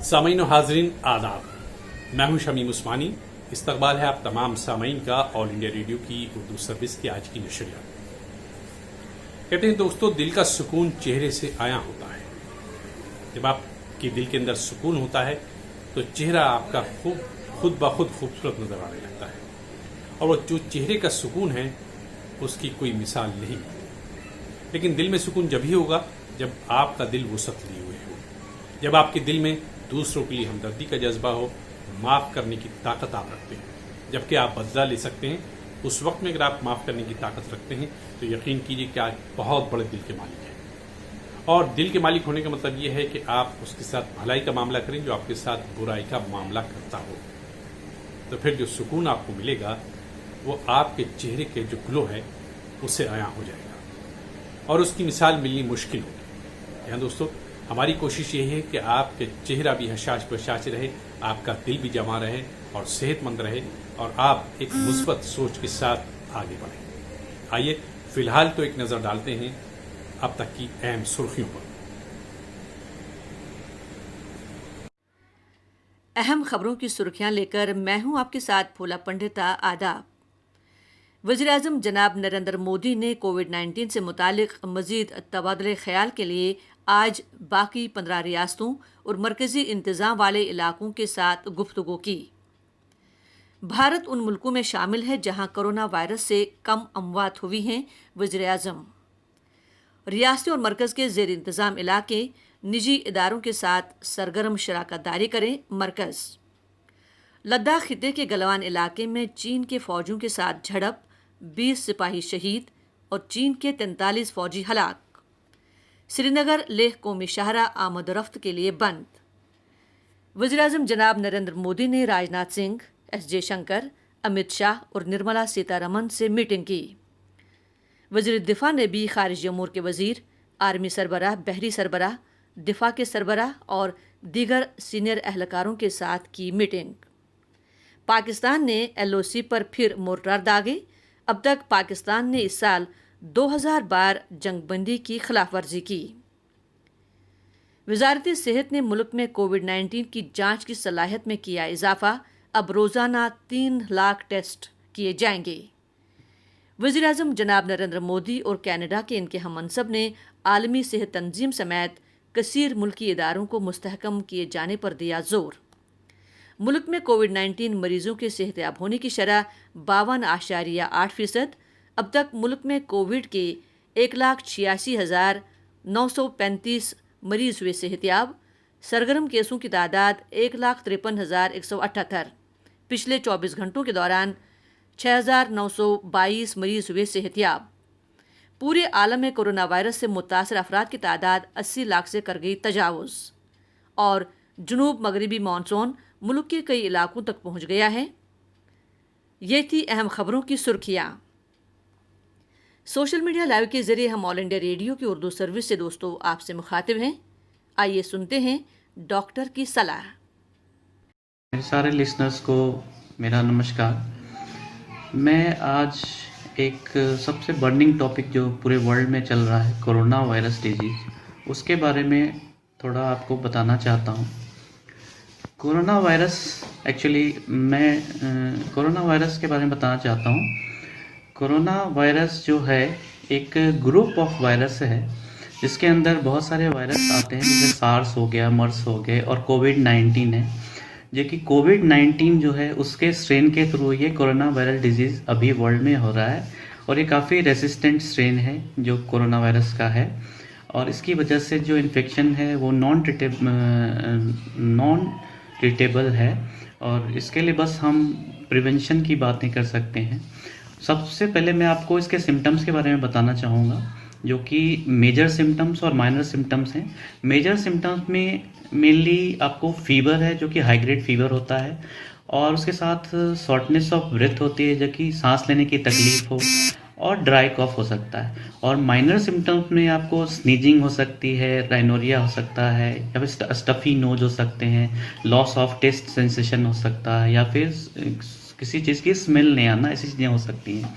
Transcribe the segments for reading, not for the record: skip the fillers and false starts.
सामीन व हाजरीन आदाब, मैं हूं शमीम उस्मानी। इस्तकबाल है आप तमाम सामीन का ऑल इंडिया रेडियो की उर्दू सर्विस की आज की नशरियात। कहते हैं दोस्तों, दिल का सुकून चेहरे से आया होता है। जब आपके दिल के अंदर सुकून होता है तो चेहरा आपका खुद ब खुद खूबसूरत नजर आने लगता है। और वो जो चेहरे का सुकून है उसकी कोई मिसाल नहीं। लेकिन दिल में सुकून जब ही होगा जब आपका दिल वुसअत लिए हुए हो, जब आपके दिल में दूसरों के लिए हमदर्दी का जज्बा हो, माफ करने की ताकत आप रखते हैं। जबकि आप बदला ले सकते हैं, उस वक्त में अगर आप माफ करने की ताकत रखते हैं तो यकीन कीजिए कि आप बहुत बड़े दिल के मालिक हैं। और दिल के मालिक होने का मतलब ये है कि आप उसके साथ भलाई का मामला करें जो आपके साथ बुराई का मामला करता हो। तो फिर जो सुकून आपको मिलेगा वो आपके चेहरे के जो ग्लो है उससे आया हो जाएगा और उसकी मिसाल मिलनी मुश्किल होगी। यहाँ दोस्तों, हमारी कोशिश यही है कि आपके चेहरा भी हशाश बशाश रहे, आपका दिल भी जमा रहे और सेहतमंद रहे और आप एक मुस्बत सोच के साथ आगे बढ़ें। आइए फिलहाल तो एक नज़र डालते हैं अब तक की अहम सुर्खियों पर। अहम खबरों की सुर्खियां लेकर मैं हूं आपके साथ फूला पंडिता। आदाब। वज़ीर-ए-आज़म जनाब नरेंद्र मोदी ने कोविड-19 से मुतालिक मज़ीद तबादले ख्याल के लिए आज बाकी 15 रियासतों और मरकज़ी इंतज़ाम वाले इलाकों के साथ गुफ्तगू की। भारत उन मुल्कों में शामिल है जहां कोरोना वायरस से कम अमवात हुई हैं। वज़ीर-ए-आज़म रियासतें और मरकज़ के ज़ेर इंतज़ाम इलाके निजी इदारों के साथ सरगर्म शराकत दारी करें। मरकज़ लद्दाख खित्ते के गलवान इलाके में चीन के फौजियों के साथ झड़प, 20 सिपाही शहीद और चीन के 43 फौजी हलाक। श्रीनगर लेह कौमी शाहरा आमद रफ्त के लिए बंद। वज़ीर-ए-आज़म जनाब नरेंद्र मोदी ने राजनाथ सिंह, एस जयशंकर, अमित शाह और निर्मला सीतारमन से मीटिंग की। वज़ीर दिफा ने भी खारिजी अमूर के वज़ीर, आर्मी सरबराह, बहरी सरबराह, दिफा के सरबराह और दीगर सीनियर एहलकारों के साथ की मीटिंग। पाकिस्तान ने LOC पर फिर मोर्टार दागे। अब तक पाकिस्तान ने इस साल 2000 बार जंगबंदी की खिलाफ वर्जी की। वज़ारत सेहत ने मुल्क में कोविड-19 की जांच की सलाहियत में किया इजाफा। अब रोज़ाना 3 लाख टेस्ट किए जाएंगे। वज़ीर-ए-आज़म जनाब नरेंद्र मोदी और कनाडा के इनके हममनसब ने आलमी सेहत तंजीम समेत कसीर मुल्की इदारों को मुस्तहकम किए जाने पर दिया जोर। मुल्क में कोविड-19 मरीजों के सेहतयाब होने की शरह 52.8%। अब तक मुल्क में कोविड के 1,86,935 मरीज हुए सेहतयाब। सरगर्म केसों की तादाद 1,53,178। पिछले 24 घंटों के दौरान 6,922 मरीज हुए सेहतयाब। पूरे आलम में कोरोना वायरस से मुतासर अफराद की तादाद 80 लाख से कर गई तजावुज़। और जुनूब मगरबी मानसून मुल्क के कई इलाकों तक पहुंच गया है। ये थी अहम खबरों की सुर्खियां। सोशल मीडिया लाइव के जरिए हम ऑल इंडिया रेडियो की उर्दू सर्विस से दोस्तों आपसे मुखातिब हैं। आइए सुनते हैं डॉक्टर की सलाह। मेरे सारे लिसनर्स को मेरा नमस्कार। मैं आज एक सबसे बर्निंग टॉपिक जो पूरे वर्ल्ड में चल रहा है, कोरोना वायरस डिजीज़, उसके बारे में थोड़ा आपको बताना चाहता हूँ। कोरोना वायरस मैं कोरोना वायरस के बारे में बताना चाहता हूँ। कोरोना वायरस जो है एक ग्रुप ऑफ वायरस है जिसके अंदर बहुत सारे वायरस आते हैं, जैसे सार्स हो गया, मर्स हो गए और कोविड-19 है। जो कि कोविड-19 जो है उसके स्ट्रेन के थ्रू ये कोरोना वायरस डिजीज़ अभी वर्ल्ड में हो रहा है और ये काफ़ी रेसिस्टेंट स्ट्रेन है जो कोरोना वायरस का है। और इसकी वजह से जो इन्फेक्शन है वो नॉन ट्रीटेबल है और इसके लिए बस हम प्रिवेंशन की बातें कर सकते हैं। सबसे पहले मैं आपको इसके सिम्टम्स के बारे में बताना चाहूँगा, जो कि मेजर सिम्टम्स और माइनर सिम्टम्स हैं। मेजर सिम्टम्स में मेनली आपको फीवर है जो कि हाई ग्रेड फीवर होता है और उसके साथ शॉर्टनेस ऑफ ब्रेथ होती है जो कि सांस लेने की तकलीफ हो और ड्राई कॉफ हो सकता है। और माइनर सिम्टम्स में आपको स्नीजिंग हो सकती है, राइनोरिया हो सकता है या फिर स्टफी नोज हो सकते हैं, लॉस ऑफ टेस्ट सेंसेशन हो सकता है या फिर किसी चीज़ की स्मेल नहीं आना, ऐसी चीज़ें हो सकती हैं।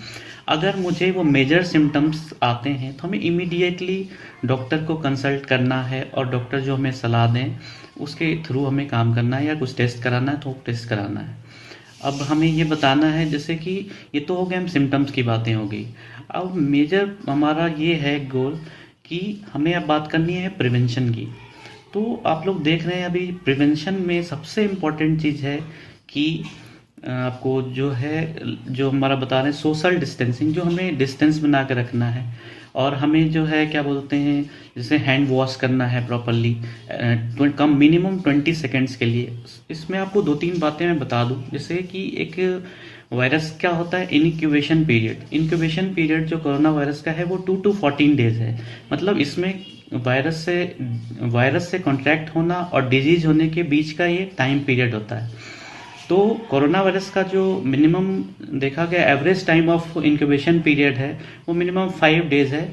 अगर मुझे वो मेजर सिम्टम्स आते हैं तो हमें इमीडिएटली डॉक्टर को कंसल्ट करना है और डॉक्टर जो हमें सलाह दें उसके थ्रू हमें काम करना है, या कुछ टेस्ट कराना है तो टेस्ट कराना है। अब हमें ये बताना है, जैसे कि ये तो हो गए हम सिम्टम्स की बातें हो गई। अब मेजर हमारा ये है गोल कि हमें अब बात करनी है प्रिवेंशन की। तो आप लोग देख रहे हैं अभी प्रिवेंशन में सबसे इम्पोर्टेंट चीज़ है कि आपको जो है, जो हमारा बता रहे हैं सोशल डिस्टेंसिंग, जो हमें डिस्टेंस बना के रखना है, और हमें जो है क्या बोलते हैं, जैसे हैंड वॉश करना है प्रॉपरली कम मिनिमम 20 सेकेंड्स के लिए। इसमें आपको 2-3 बातें मैं बता दूं, जैसे कि एक वायरस क्या होता है, इनक्यूबेशन पीरियड जो कोरोना वायरस का है वो 2 to 14 डेज है। मतलब इसमें वायरस से कॉन्ट्रैक्ट होना और डिजीज होने के बीच का ये टाइम पीरियड होता है। तो कोरोना वायरस का जो मिनिमम देखा गया average time of incubation period है वो मिनिमम 5 डेज है।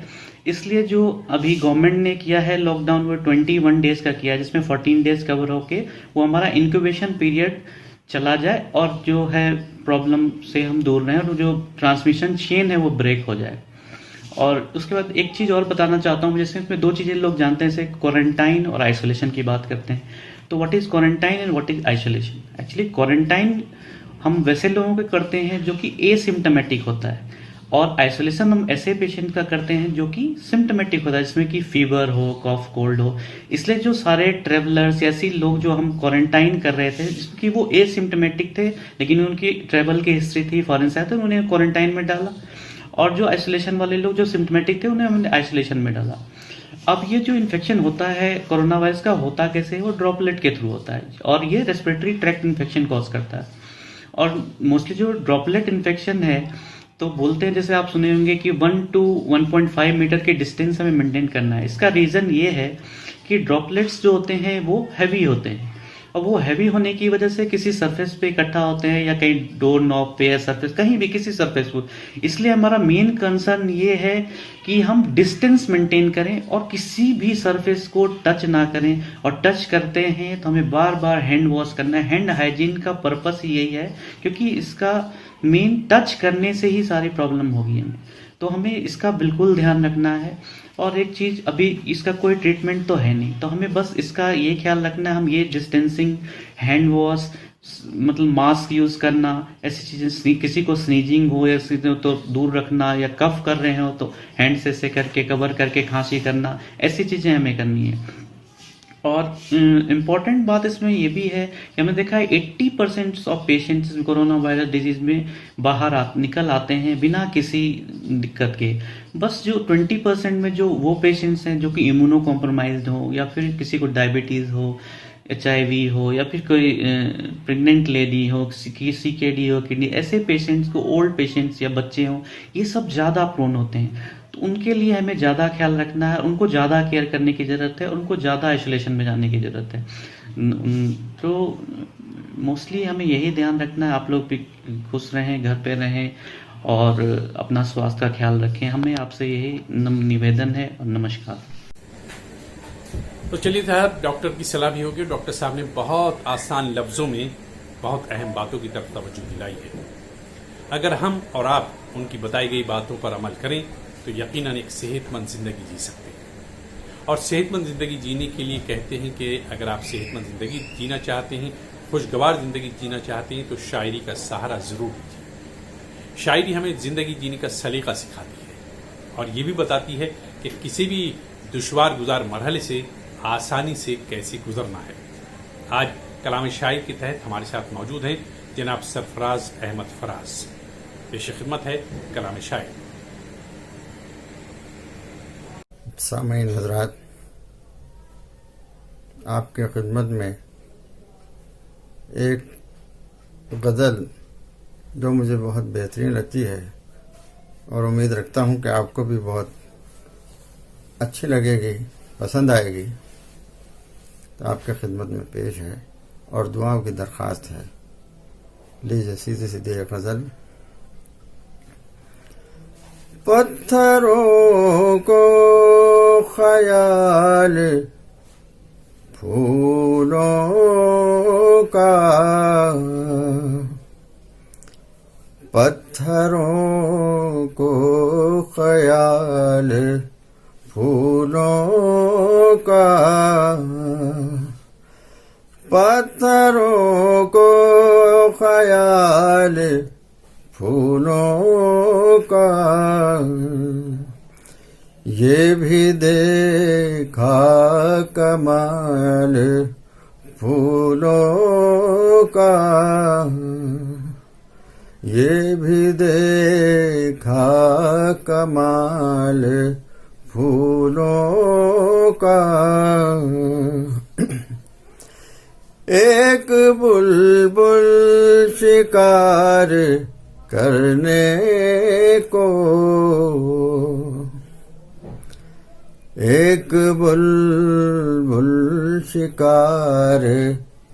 इसलिए जो अभी गवर्नमेंट ने किया है लॉकडाउन वो 21 डेज का किया है, जिसमें 14 डेज कवर होके वो हमारा इंक्यूबेशन पीरियड चला जाए और जो है प्रॉब्लम से हम दूर रहें और जो ट्रांसमिशन चेन है वो ब्रेक हो जाए। और उसके बाद एक चीज़ और बताना चाहता हूँ, जैसे इसमें 2 चीज़ें लोग जानते हैं, जैसे क्वारंटाइन और आइसोलेशन की बात करते हैं। तो what is quarantine and what is isolation? Actually quarantine हम वैसे लोगों के करते हैं जो कि एसिम्टोमेटिक होता है, और आइसोलेशन हम ऐसे पेशेंट का करते हैं जो कि सिम्टोमेटिक होता है, जिसमें कि फीवर हो, कॉफ, कोल्ड हो। इसलिए जो सारे ट्रेवलर्स, ऐसे लोग जो हम क्वारंटाइन कर रहे थे जिसकी वो एसिम्टोमेटिक थे लेकिन उनकी ट्रेवल की हिस्ट्री थी, फॉरेन से आए थे, उन्हें क्वारंटाइन में डाला, और जो आइसोलेशन वाले लोग जो सिम्टोमेटिक थे उन्हें हमने आइसोलेशन में डाला। अब ये जो इन्फेक्शन होता है कोरोना वायरस का, होता कैसे है? वो ड्रॉपलेट के थ्रू होता है और ये रेस्पिरेटरी ट्रैक्ट इन्फेक्शन कॉज करता है। और मोस्टली जो ड्रॉपलेट इन्फेक्शन है तो बोलते हैं, जैसे आप सुने होंगे कि 1 to 1.5 मीटर के डिस्टेंस हमें मेंटेन करना है। इसका रीज़न ये है कि ड्रॉपलेट्स जो होते हैं वो हैवी होते हैं, और वो हैवी होने की वजह से किसी सरफेस पे इकट्ठा होते हैं, या कहीं डोर नॉब पे या सरफेस, कहीं भी किसी सरफेस पर। इसलिए हमारा मेन कंसर्न ये है कि हम डिस्टेंस मेंटेन करें और किसी भी सरफेस को टच ना करें, और टच करते हैं तो हमें बार बार हैंड वॉश करना है। हैंड हाइजीन का पर्पस ही यही है, क्योंकि इसका मेन टच करने से ही सारी प्रॉब्लम होगी हमें, तो हमें इसका बिल्कुल ध्यान रखना है। और एक चीज़, अभी इसका कोई ट्रीटमेंट तो है नहीं, तो हमें बस इसका ये ख्याल रखना है, हम ये डिस्टेंसिंग, हैंड वॉश, मतलब मास्क यूज़ करना, ऐसी चीज़ें, किसी को स्नीजिंग हो या तो दूर रखना, या कफ कर रहे हो तो हैंड से ऐसे करके कवर करके खांसी करना, ऐसी चीज़ें हमें करनी है। और इम्पॉर्टेंट बात इसमें ये भी है कि हमने देखा है 80% of patients corona virus disease में बाहर निकल आते हैं बिना किसी दिक्कत के। बस जो 20% में जो वो पेशेंट्स हैं जो कि इम्यूनो कॉम्प्रोमाइज्ड हो, या फिर किसी को डायबिटीज़ हो, HIV हो, या फिर कोई प्रेग्नेंट लेडी हो, किसी CKD हो, किडनी, ऐसे पेशेंट्स को, ओल्ड पेशेंट्स या बच्चे हों, ये सब ज़्यादा प्रोन होते हैं। तो उनके लिए हमें ज़्यादा ख्याल रखना है, उनको ज़्यादा केयर करने की ज़रूरत है, उनको ज़्यादा आइसोलेशन में जाने की ज़रूरत है। तो मोस्टली हमें यही ध्यान रखना है, आप लोग भी खुश रहें, घर पे रहें और अपना स्वास्थ्य का ख्याल रखें। हमें आपसे यही निवेदन है, और नमस्कार। तो चलिए साहब, डॉक्टर की सलाह भी होगी। डॉक्टर साहब ने बहुत आसान लफ्जों में बहुत अहम बातों की तरफ तवज्जो दिलाई है। अगर हम और आप उनकी बताई गई बातों पर अमल करें तो यकीनन एक सेहतमंद जिंदगी जी सकते हैं। और सेहतमंद जिंदगी जीने के लिए कहते हैं कि अगर आप सेहतमंद जिंदगी जीना चाहते हैं, खुशगवार जिंदगी जीना चाहते हैं, तो शायरी का सहारा जरूर लीजिए। शायरी हमें जिंदगी जीने का सलीका सिखाती है और ये भी बताती है कि किसी भी दुश्वार गुजार मरहले से आसानी से कैसे गुजरना है। आज कलाम शायर के तहत हमारे साथ मौजूद हैं जनाब सरफराज अहमद फराज। पेश खिदमत है कलाम शायर। सामईन हज़रात, आपके खिदमत में एक गज़ल जो मुझे बहुत बेहतरीन लगती है और उम्मीद रखता हूँ कि आपको भी बहुत अच्छी लगेगी, पसंद आएगी, तो आपके खिदमत में पेश है और दुआओं की दरख्वास्त है। लीजिए सीधे सीधे एक गज़ल। पत्थरों को ख्याल फूलों का, पत्थरों को ख्याल फूलों का, पत्थरों को ख्याल फूलों का, ये भी देखा कमाल फूलों का, ये भी देखा कमाल फूलों का। एक बुलबुल शिकार करने को, एक बुलबुल शिकार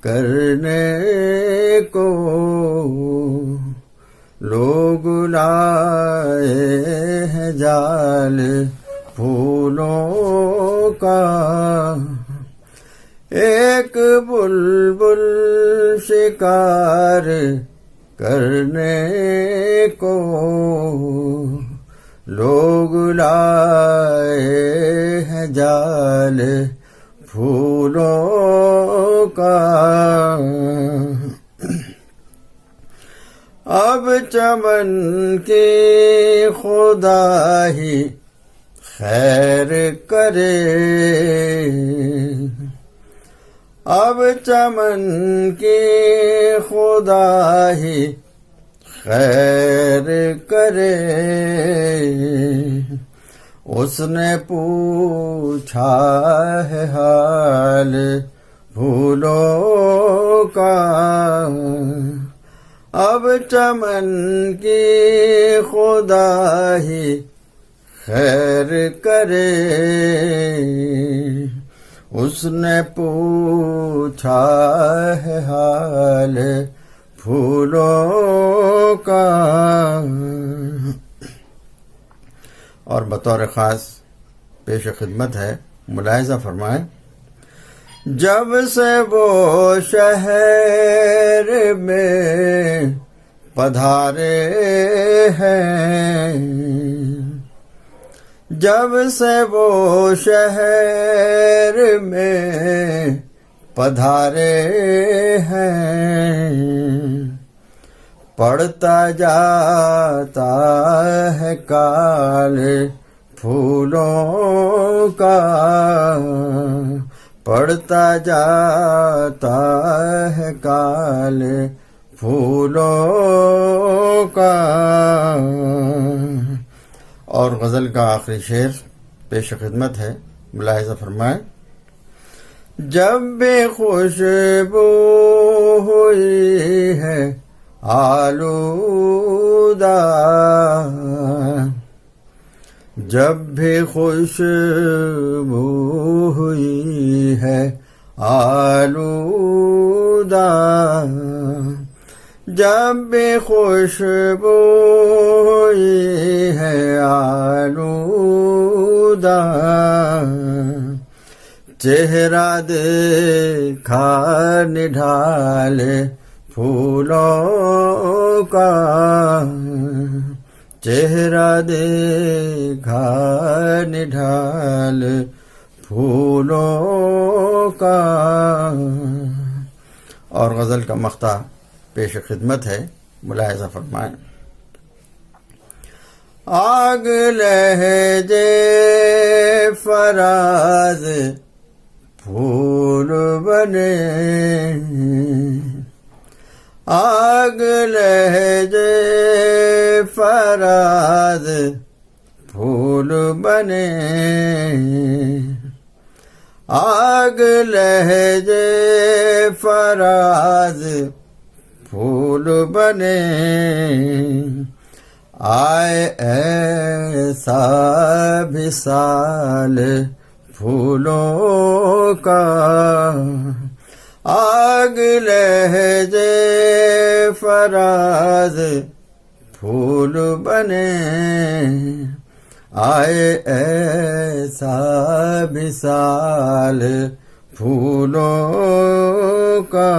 करने को, लोग लाए हैं जाल फूलों का। एक बुलबुल शिकार करने को, लोग लाए हैं जाल फूलों का। अब चमन की खुदा ही खैर करे, अब चमन की खुदा ही खैर करे। उसने पूछा है हाल फूलों का, अब चमन की खुदा ही खैर करे। उसने पूछा है हाल फूलों का। और बतौर खास पेश खिदमत है, मुलाहिजा फरमाएं। जब से वो शहर में पधारे हैं, जब से वो शहर में पधारे हैं, पड़ता जाता है काल फूलों का, पड़ता जाता है काल फूलों का। और गजल का आखिरी शेर पेश खिदमत है, मुलाहिजा फरमाएं। जब भी खुशबू हुई है आलूदा, जब भी खुशबू हुई है आलूदा, जब भी खुशबू हुई है आलूदा, चेहरा देखा निढाल फूलों का, चेहरा देखा निढाल फूलों का। और गजल का मख्ता पेश खिदमत है, मुलाहिजा फरमाएं। आग लहजे फराज फूल बने, आग लहजे फराज फूल बने, आग लहजे फराज फूल बने। आए ऐसा भी साल फूलों का, आग लहजे फराज फूल बने। आए ऐसा भी साल फूलों का,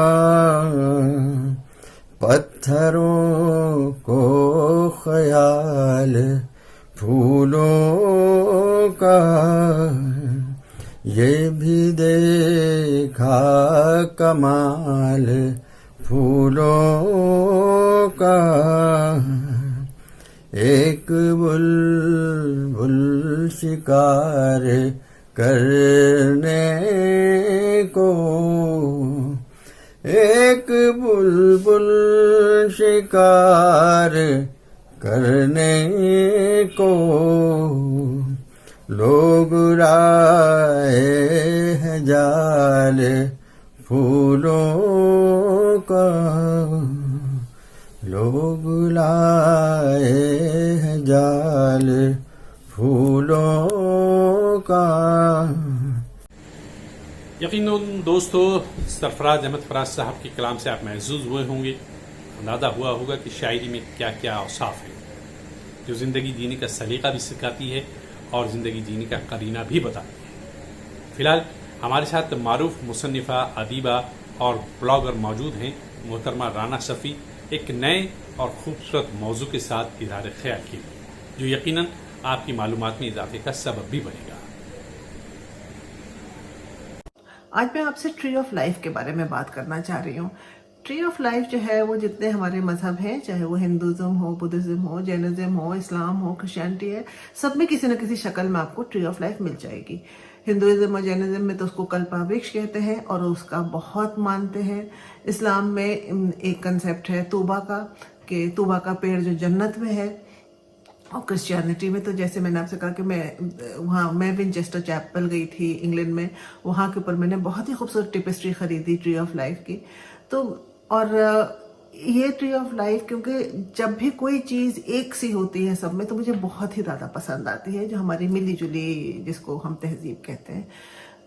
पत्थरों को ख्याल फूलों का, ये भी देखा कमाल फूलों का। एक बुलबुल शिकार करने को, एक बुलबुल शिकार करने को, लोग लाए हैं जाल फूलों का, लोग लाए हैं जाल फूलों का। यकीनन दोस्तों, सरफराज अहमद फराज साहब के कलाम से आप महसूस हुए होंगे, अंदाजा हुआ होगा कि शायरी में क्या क्या औसाफ है जो ज़िंदगी जीने का सलीका भी सिखाती है और ज़िंदगी जीने का करीना भी बताती है। फिलहाल हमारे साथ मारूफ मुसन्निफ़ा, अदीबा और ब्लॉगर मौजूद हैं, मोहतरमा राना शफी, एक नए और खूबसूरत मौजू के साथ इज़हार ख्याल की, जो यकीनन आपकी मालूमात में इजाफे का सबब भी बनेगा। आज मैं आपसे ट्री ऑफ लाइफ के बारे में बात करना चाह रही हूँ। ट्री ऑफ लाइफ जो है वो जितने हमारे मजहब हैं, चाहे वो हिंदुज्म हो, बुद्धिज्म हो, जैनिज्म हो, इस्लाम हो, क्रिश्चियनिटी है, सब में किसी न किसी शक्ल में आपको ट्री ऑफ लाइफ मिल जाएगी। हिंदुइज्म और जैनिज्म में तो उसको कल्पावृक्ष कहते हैं और उसका बहुत मानते हैं। इस्लाम में एक कंसेप्ट है तूबा का, कि तूबा का पेड़ जो जन्नत में है। और क्रिश्चियनिटी में तो जैसे मैंने आपसे कहा कि मैं विंचेस्टर चैपल गई थी इंग्लैंड में, वहाँ के ऊपर मैंने बहुत ही खूबसूरत टिपेस्ट्री खरीदी ट्री ऑफ लाइफ की। तो और ये ट्री ऑफ लाइफ, क्योंकि जब भी कोई चीज़ एक सी होती है सब में, तो मुझे बहुत ही ज़्यादा पसंद आती है, जो हमारी मिली जुली जिसको हम तहजीब कहते हैं।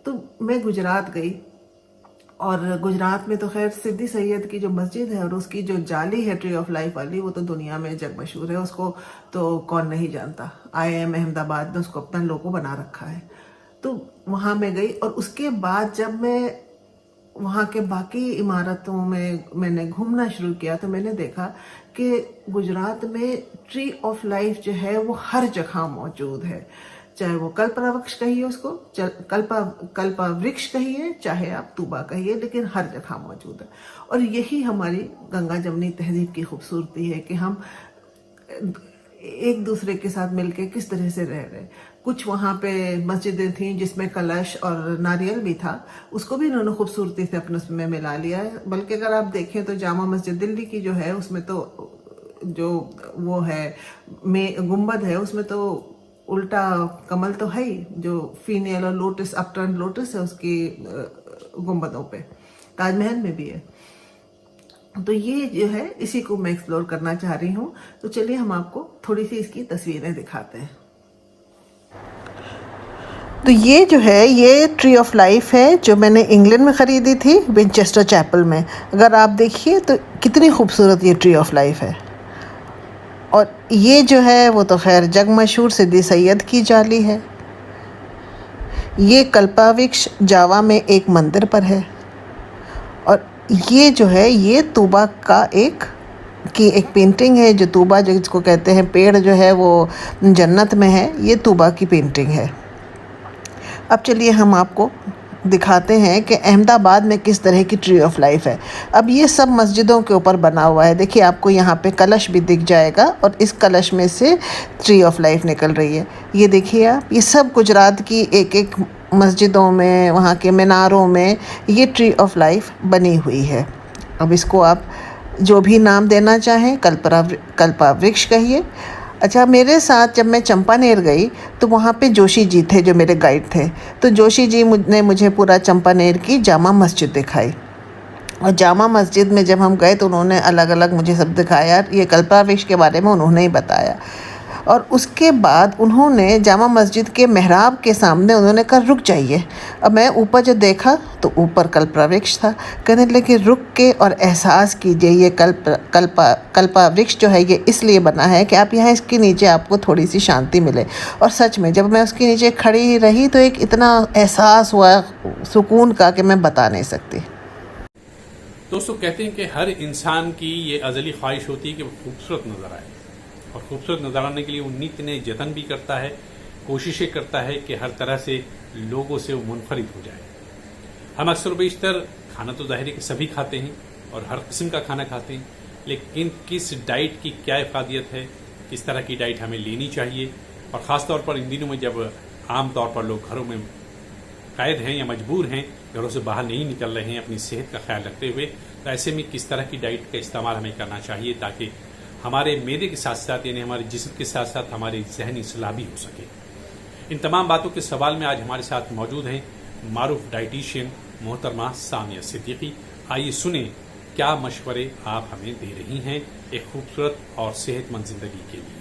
तो मैं गुजरात गई और गुजरात में तो खैर सिद्दी सैयद की जो मस्जिद है और उसकी जो जाली है ट्री ऑफ लाइफ वाली, वो तो दुनिया में जग मशहूर है, उसको तो कौन नहीं जानता। IIM अहमदाबाद ने उसको अपना लोगो बना रखा है। तो वहाँ मैं गई और उसके बाद जब मैं वहाँ के बाकी इमारतों में मैंने घूमना शुरू किया तो मैंने देखा कि गुजरात में ट्री ऑफ लाइफ जो है वो हर जगह मौजूद है। चाहे वो कल्पवृक्ष कहिए उसको, कल्पवृक्ष कहिए, चाहे आप तूबा कहिए, लेकिन हर जगह मौजूद है। और यही हमारी गंगा जमनी तहजीब की खूबसूरती है कि हम एक दूसरे के साथ मिलके किस तरह से रह रहे। कुछ वहाँ पे मस्जिदें थी जिसमें कलश और नारियल भी था, उसको भी इन्होंने खूबसूरती से अपने उसमें मिला लिया है। बल्कि अगर आप देखें तो जामा मस्जिद दिल्ली की जो है उसमें तो जो वो है गुम्बद है, उसमें तो उल्टा कमल तो है ही, जो फीनेल और लोटस, अपटर्न लोटस है उसकी गुम्बदों पे। ताजमहल में भी है। तो ये जो है इसी को मैं एक्सप्लोर करना चाह रही हूँ। तो चलिए हम आपको थोड़ी सी इसकी तस्वीरें दिखाते हैं। तो ये जो है ये ट्री ऑफ लाइफ है जो मैंने इंग्लैंड में ख़रीदी थी, विंचेस्टर चैपल में। अगर आप देखिए तो कितनी खूबसूरत ये ट्री ऑफ लाइफ है। और ये जो है वो तो खैर जग मशहूर सिद्दी सैयद की जाली है। ये कल्पावृक्ष जावा में एक मंदिर पर है। और ये जो है ये तूबा का एक पेंटिंग है, जो तूबा जिसको कहते हैं पेड़ जो है वो जन्नत में है, ये तूबा की पेंटिंग है। अब चलिए हम आपको दिखाते हैं कि अहमदाबाद में किस तरह की ट्री ऑफ लाइफ है। अब ये सब मस्जिदों के ऊपर बना हुआ है। देखिए आपको यहाँ पे कलश भी दिख जाएगा और इस कलश में से ट्री ऑफ लाइफ निकल रही है। ये देखिए आप, ये सब गुजरात की एक एक मस्जिदों में, वहाँ के मीनारों में ये ट्री ऑफ लाइफ बनी हुई है। अब इसको आप जो भी नाम देना चाहें, कल्पावृक्ष कहिए। अच्छा, मेरे साथ जब मैं चंपानेर गई तो वहाँ पे जोशी जी थे जो मेरे गाइड थे। तो जोशी जी ने मुझे पूरा चंपानेर की जामा मस्जिद दिखाई। और जामा मस्जिद में जब हम गए तो उन्होंने अलग अलग मुझे सब दिखाया। ये कल्पावृक्ष के बारे में उन्होंने ही बताया। और उसके बाद उन्होंने जामा मस्जिद के मेहराब के सामने उन्होंने कहा रुक जाइए। अब मैं ऊपर जो देखा तो ऊपर कल्पावृक्ष था। कहने लगे रुक के और एहसास कीजिए, ये कल्पावृक्ष जो है ये इसलिए बना है कि आप यहाँ इसके नीचे आपको थोड़ी सी शांति मिले। और सच में जब मैं उसके नीचे खड़ी रही तो एक इतना एहसास हुआ सुकून का कि मैं बता नहीं सकती। दोस्तों, कहते हैं कि हर इंसान की ये अज़ली ख्वाहिश होती है कि वो खूबसूरत नज़र आए। और खूबसूरत नजर आने के लिए वो नित्य जतन भी करता है, कोशिशें करता है कि हर तरह से लोगों से वो मुनफरिद हो जाए। हम अक्सर बेशतर खाना तो जाहिर है कि सभी खाते हैं और हर किस्म का खाना खाते हैं, लेकिन किस डाइट की क्या इफादियत है, किस तरह की डाइट हमें लेनी चाहिए, और ख़ास तौर पर इन दिनों में जब आम तौर पर लोग घरों में कैद हैं या मजबूर हैं, घरों से बाहर नहीं निकल रहे हैं अपनी सेहत का ख्याल रखते हुए, तो ऐसे में किस तरह की डाइट का इस्तेमाल हमें करना चाहिए ताकि हमारे मैदे के साथ साथ यानी हमारे जिस्म के साथ साथ हमारी जहनी सलाह भी हो सके। इन तमाम बातों के सवाल में आज हमारे साथ मौजूद हैं मारूफ डाइटिशियन मोहतरमा सामिया सिद्दीकी। आइए सुने क्या मशवरे आप हमें दे रही हैं एक खूबसूरत और सेहतमंद जिंदगी के लिए।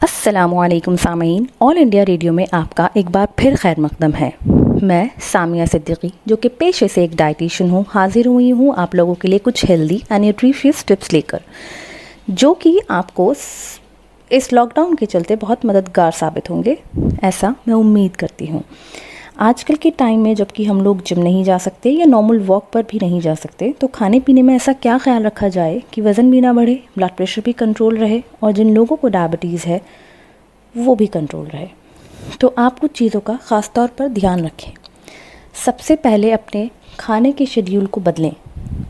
अस्सलामुअलैकुम सामीन, ऑल इंडिया रेडियो में आपका एक बार फिर खैर मकदम है। मैं सामिया सिद्दीकी जो कि पेशे से एक डाइटिशियन हूँ, हाजिर हुई हूँ आप लोगों के लिए कुछ हेल्दी एंड न्यूट्रिशियस टिप्स लेकर, जो कि आपको इस लॉकडाउन के चलते बहुत मददगार साबित होंगे, ऐसा मैं उम्मीद करती हूँ। आजकल के टाइम में जबकि हम लोग जिम नहीं जा सकते या नॉर्मल वॉक पर भी नहीं जा सकते, तो खाने पीने में ऐसा क्या ख्याल रखा जाए कि वज़न भी ना बढ़े, ब्लड प्रेशर भी कंट्रोल रहे और जिन लोगों को डायबिटीज़ है वो भी कंट्रोल रहे। तो आप कुछ चीज़ों का ख़ास तौर पर ध्यान रखें। सबसे पहले अपने खाने के शेड्यूल को बदलें।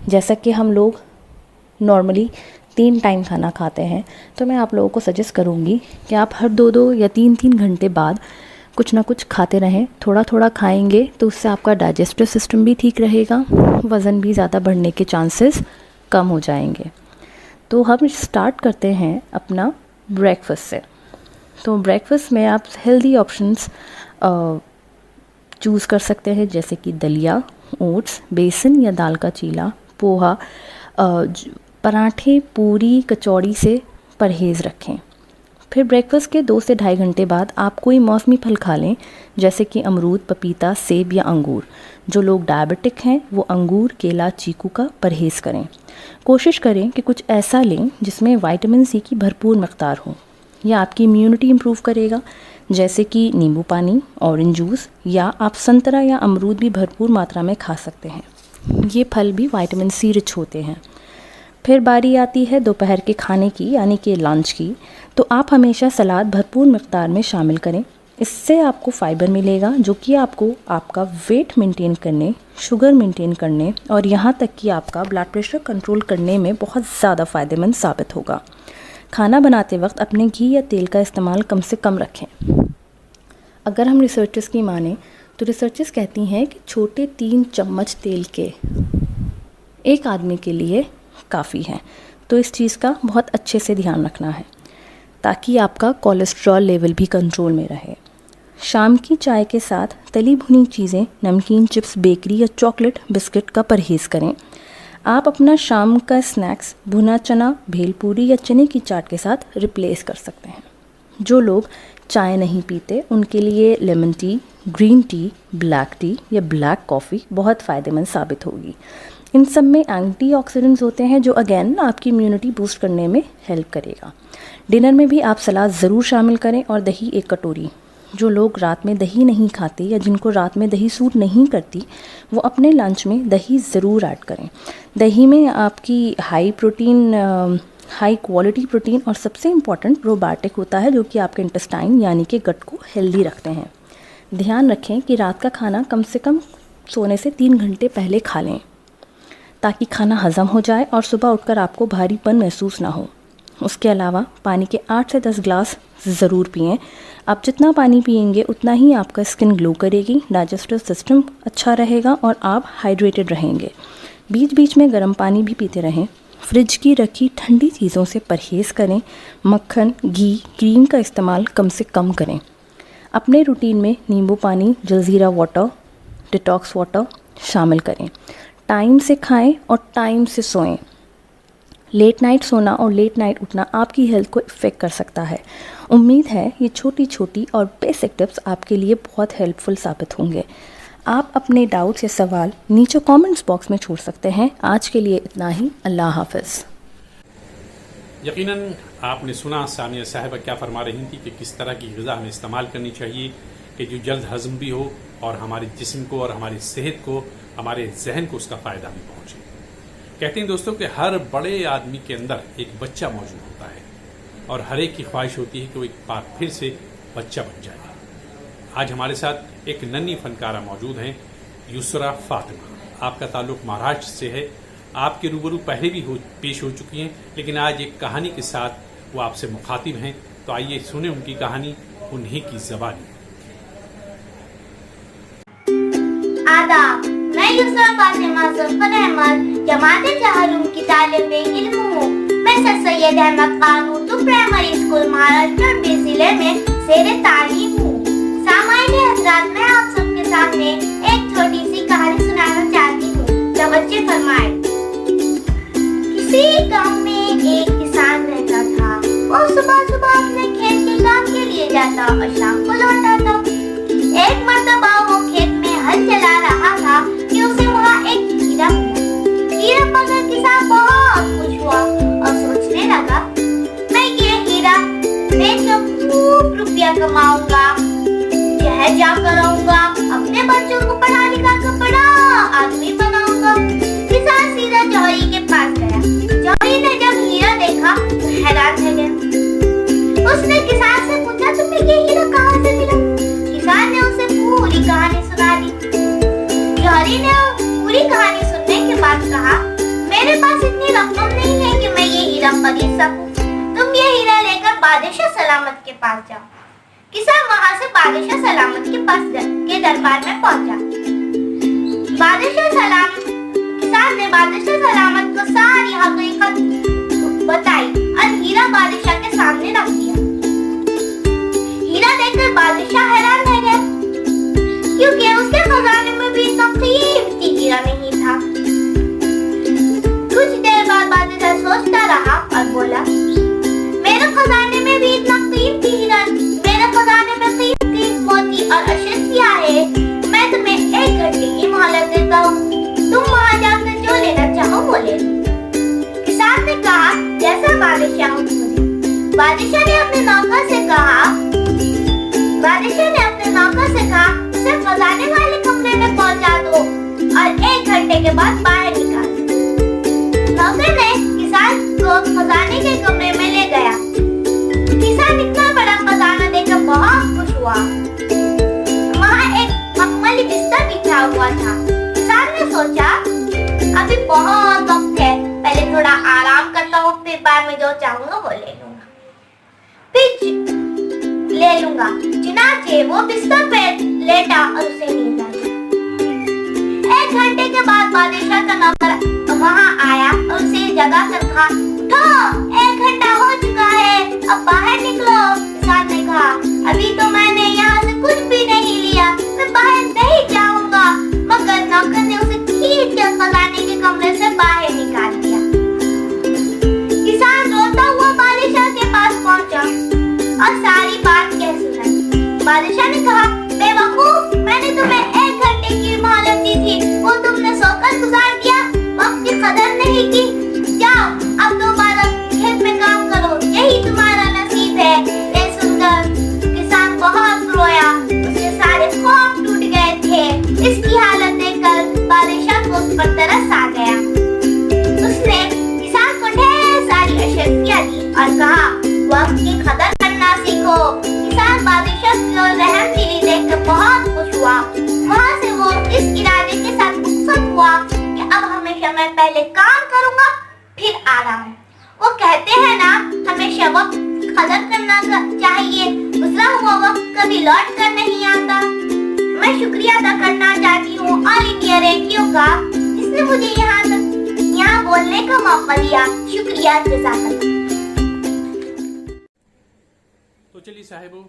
जैसा कि हम लोग नॉर्मली 3 टाइम खाना खाते हैं, तो मैं आप लोगों को सजेस्ट करूँगी कि आप हर 2-2 या 3-3 घंटे बाद कुछ ना कुछ खाते रहें। थोड़ा थोड़ा खाएंगे तो उससे आपका डाइजेस्टिव सिस्टम भी ठीक रहेगा, वज़न भी ज़्यादा बढ़ने के चांसेस कम हो जाएंगे। तो हम स्टार्ट करते हैं अपना ब्रेकफास्ट से। तो ब्रेकफास्ट में आप हेल्दी ऑप्शंस चूज़ कर सकते हैं, जैसे कि दलिया, ओट्स, बेसन या दाल का चीला, पोहा, पराठे, पूरी, कचौड़ी से परहेज़ रखें। फिर ब्रेकफास्ट के 2 से ढाई घंटे बाद आप कोई मौसमी फल खा लें, जैसे कि अमरूद, पपीता, सेब या अंगूर। जो लोग डायबिटिक हैं वो अंगूर, केला, चीकू का परहेज़ करें। कोशिश करें कि कुछ ऐसा लें जिसमें विटामिन सी की भरपूर मकदार हो। यह आपकी इम्यूनिटी इम्प्रूव करेगा, जैसे कि नींबू पानी, ऑरेंज जूस, या आप संतरा या अमरूद भी भरपूर मात्रा में खा सकते हैं। ये फल भी विटामिन सी रिच होते हैं। फिर बारी आती है दोपहर के खाने की, यानी कि लंच की। तो आप हमेशा सलाद भरपूर मकदार में शामिल करें। इससे आपको फ़ाइबर मिलेगा, जो कि आपको आपका वेट मेंटेन करने, शुगर मेंटेन करने और यहाँ तक कि आपका ब्लड प्रेशर कंट्रोल करने में बहुत ज़्यादा फ़ायदेमंद साबित होगा। खाना बनाते वक्त अपने घी या तेल का इस्तेमाल कम से कम रखें। अगर हम रिसर्चर्स की माने तो रिसर्चर्स कहती हैं कि छोटे 3 चम्मच तेल के एक आदमी के लिए काफ़ी है। तो इस चीज़ का बहुत अच्छे से ध्यान रखना है ताकि आपका कोलेस्ट्रॉल लेवल भी कंट्रोल में रहे। शाम की चाय के साथ तली भुनी चीज़ें, नमकीन, चिप्स, बेकरी या चॉकलेट, बिस्किट का परहेज़ करें। आप अपना शाम का स्नैक्स भुना चना, भेलपूरी या चने की चाट के साथ रिप्लेस कर सकते हैं। जो लोग चाय नहीं पीते उनके लिए lemon tea, green tea, black T या ब्लैक कॉफ़ी बहुत फ़ायदेमंद साबित होगी। इन सब में एंटीऑक्सीडेंट्स होते हैं जो अगेन आपकी इम्यूनिटी बूस्ट करने में हेल्प करेगा। डिनर में भी आप सलाद ज़रूर शामिल करें और दही 1 कटोरी। जो लोग रात में दही नहीं खाते या जिनको रात में दही सूट नहीं करती, वो अपने लंच में दही ज़रूर ऐड करें। दही में आपकी high protein, high quality protein और सबसे इम्पॉर्टेंट प्रोबायोटिक होता है, जो कि आपके इंटेस्टाइन यानी कि गट को हेल्दी रखते हैं। ध्यान रखें कि रात का खाना कम से कम सोने से 3 घंटे पहले खा लें, ताकि खाना हज़म हो जाए और सुबह उठकर आपको भारीपन महसूस ना हो। उसके अलावा पानी के 8 से 10 ग्लास ज़रूर पिएं। आप जितना पानी पिएंगे उतना ही आपका स्किन ग्लो करेगी, डाइजेस्टिव सिस्टम अच्छा रहेगा और आप हाइड्रेटेड रहेंगे। बीच बीच में गर्म पानी भी पीते रहें। फ्रिज की रखी ठंडी चीज़ों से परहेज़ करें। मक्खन, घी, क्रीम का इस्तेमाल कम से कम करें। अपने रूटीन में नींबू पानी, जलजीरा वाटर, डिटॉक्स वाटर शामिल करें। टाइम से खाएं और टाइम से सोएं। लेट नाइट सोना और लेट नाइट उठना आपकी हेल्थ को इफ़ेक्ट कर सकता है। उम्मीद है ये छोटी छोटी और बेसिक टिप्स आपके लिए बहुत हेल्पफुल साबित होंगे। आप अपने डाउट्स या सवाल नीचे कमेंट्स बॉक्स में छोड़ सकते हैं। आज के लिए इतना ही। अल्लाह हाफ़िज़। यकीनन आपने सुना सामिया साहिबा क्या फरमा रही थी कि किस तरह की ग़िज़ा हमें इस्तेमाल करनी चाहिए कि जो जल्द हज़म भी हो और हमारे जिस्म को और हमारी सेहत को, हमारे जहन को उसका फ़ायदा भी पहुँचे। कहते हैं दोस्तों कि हर बड़े आदमी के अंदर एक बच्चा मौजूद होता है और हर एक की ख्वाहिश होती है कि वो एक बार फिर से बच्चा बन जाए। आज हमारे साथ एक नन्ही फनकारा मौजूद हैं, युसरा फातिमा। आपका ताल्लुक महाराष्ट्र से है, आपके रूबरू पहले भी पेश हो चुकी हैं, लेकिन आज एक कहानी के साथ वो आपसे मुखातिब हैं। तो आइए सुने उनकी कहानी उन्हीं की ज़बानी। आदाब, मैं युसरा फातिमा जफर अहमद जमाते जहरुम की तालिब इल्म हूँ। मैं sir Syed Ahmad Khan Urdu primary school Maharashtra जिले में शेर तालीम हूँ। सामान्य हजरात, मैं आप सबके सामने एक छोटी सी कहानी सुनाना चाहती हूँ। तवज्जो फरमाएं। किसी गांव में एक किसान रहता था। वो सुबह सुबह अपने खेत के काम के लिए जाता और शाम को लौट आता। एक मर्तबा वो खेत में हल चला रहा था कि उसे वहाँ एक हीरा मिला। हीरा पाकर किसान बहुत खुश हुआ और सोचने लगा, मैं ये हीरा बेचकर खूब रुपया कमाऊंगा, शहर जाकर रहूंगा, अपने बच्चों को पढ़ा लिखा कर बड़ा आदमी बनाऊंगा। किसान सीधा जौहरी के पास गया। जौहरी ने जब हीरा देखा तो हैरान रह गया। उसने किसान से पूछा, तुम्हें ये हीरा कहाँ से मिला? किसान ने उसे पूरी कहानी सुना दी। जौहरी ने पूरी कहानी सुनने के बाद कहा, मेरे पास इतनी रकम नहीं है कि मैं ये हीरा खरीद सकूं। तुम ये हीरा लेकर बादशाह सलामत के पास जाओ। किसान वहां से बादशाह सलामत के दरबार में पहुंचा। किसान ने बादशाह सलामत को सारी हकीकत बताई और हीरा बादशाह के सामने रख दिया। हीरा देखकर बादशाह हैरान रह गया, क्योंकि उसके खजाने में भी इतना कीमती हीरा नहीं था। कुछ देर बाद बादशाह सोचता रहा और बोला, मेरे खजाने में भी इतना कीमती हीरा, मेरे खजाने में कीमती मोती और अशर्फिया है। मैं तुम्हें 1 घंटे की मोहलत देता हूँ, तुम वहाँ जाकर जो लेना चाहो वो ले लो। किसान ने कहा, जैसा बादशाह हुक्म दे। बादशाह ने अपने नौकर से कहा, उसे खजाने वाले कमरे में पहुंचा दो और 1 घंटे के बाद बाहर निकाल दो। नौकर ने किसान को खजाने के कमरे में ले गया। किसान इतना बड़ा खजाना देखकर बहुत खुश हुआ। वहाँ एक मखमली बिस्तर बिछा हुआ था। किसान ने सोचा, अभी बहुत वक्त है, पहले थोड़ा आराम करता हूँ, फिर बाद में जो चाहूंगा वो ले लूंगा। चुनाचे वो बिस्तर पे लेटा और उसे नींद आ गई। 1 घंटे के बाद बादशाह का नौकर वहाँ आया और उसे जगा कर कहा, उठो, 1 घंटा हो चुका है, अब बाहर निकलो। किसान ने कहा, अभी तो मैंने यहाँ से कुछ भी नहीं लिया, मैं बाहर नहीं जाऊंगा। मगर नौकर ने उसे खींच कर खजाने के कमरे से बाहर निकाल दिया। किसान रोता हुआ बादशाह के पास पहुंचा और सारी बात कह सुनाई। बादशाह ने कहा, बेवकूफ, मैंने तुम्हें 1 घंटे की मोहलत दी थी, वो तुमने सोकर गुजार दिया, वक्त की कदर नहीं की। जाओ, अब दोबारा खेत में काम करो, यही तुम्हारा नसीब है। ये सुनकर किसान बहुत रोया, उसके सारे ख्वाब टूट गए थे। इसकी हालत देखकर बादशाह को उस पर तरस आ गया। उसने किसान को ढेर सारी अशर्फियाँ दी और कहा, वक्त की कदर करना सीखो। किसान बादशाह को रहमदिली देखकर बहुत खुश हुआ। वहाँ से वो इस इरादे के साथ रुखसत हुआ कि अब हमेशा मैं पहले काम करूंगा, फिर आराम। वो कहते हैं ना, हमेशा वक्त की कदर करना चाहिए, गुजरा हुआ वक्त कभी लौट कर नहीं आता। मैं शुक्रिया अदा करना चाहती हूँ ऑल इंडिया रेडियो का, जिसने मुझे यहाँ बोलने का मौका दिया। शुक्रिया, जज़ाकल्लाह। तो चलिए साहिबो,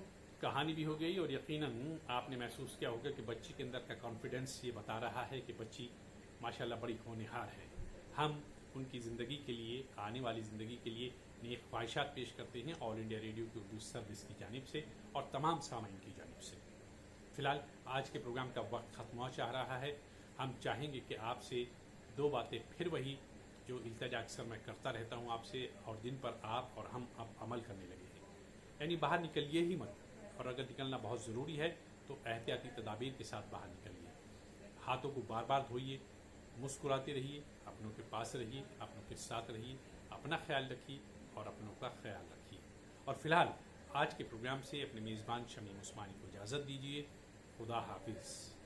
कहानी भी हो गई और यकीनन आपने महसूस किया होगा कि बच्ची के अंदर का कॉन्फिडेंस ये बता रहा है कि बच्ची माशाल्लाह बड़ी होनहार है। हम उनकी ज़िंदगी के लिए, आने वाली ज़िंदगी के लिए नेक ख्वाहिशात पेश करते हैं ऑल इंडिया रेडियो की उर्दू सर्विस की जानिब से और तमाम सामाइन की जानिब से। फ़िलहाल आज के प्रोग्राम का वक्त ख़त्म हो चाह रहा है। हम चाहेंगे कि आपसे 2 बातें फिर वही जो इल्तिजा अक्सर मैं करता रहता हूँ आपसे, और दिन पर आप और हम अब अमल करने लगे हैं। यानी बाहर निकलिए ही मत, और अगर निकलना बहुत ज़रूरी है तो एहतियाती तदाबीर के साथ बाहर निकलिए। हाथों को बार बार धोइए, मुस्कुराते रहिए, अपनों के पास रहिए, अपनों के साथ रहिए, अपना ख्याल रखिए और अपनों का ख्याल रखिए। और फिलहाल आज के प्रोग्राम से अपने मेज़बान शमीम उस्मानी को इजाज़त दीजिए। खुदा हाफिज़।